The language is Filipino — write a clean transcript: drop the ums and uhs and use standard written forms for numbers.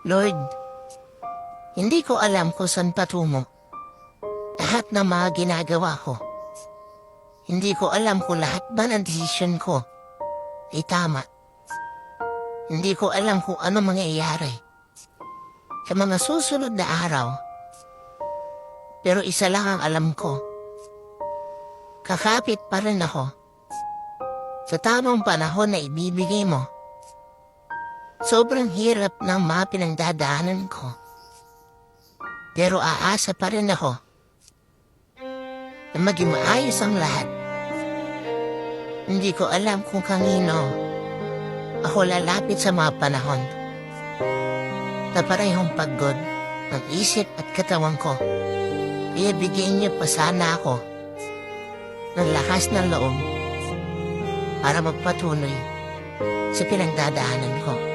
Lord, hindi ko alam kung saan patungo. Lahat ng mga ginagawa ko. Hindi ko alam kung lahat ba ng desisyon ko ay tama. Hindi ko alam kung ano mangyayari sa mga susunod na araw. Pero isa lang ang alam ko. Kakapit pa rin ako sa tamang panahon na ibibigay mo. Sobrang hirap ng mga pinagdadaanan ko. Pero aasa pa rin ako na maging maayos ang lahat. Hindi ko alam kung kanino ako lalapit sa mga panahon na parehong pagod ang isip at katawan ko. Kaya bigyan niyo pa sana ako ng lakas ng loob para magpatuloy sa pinagdadaanan ko.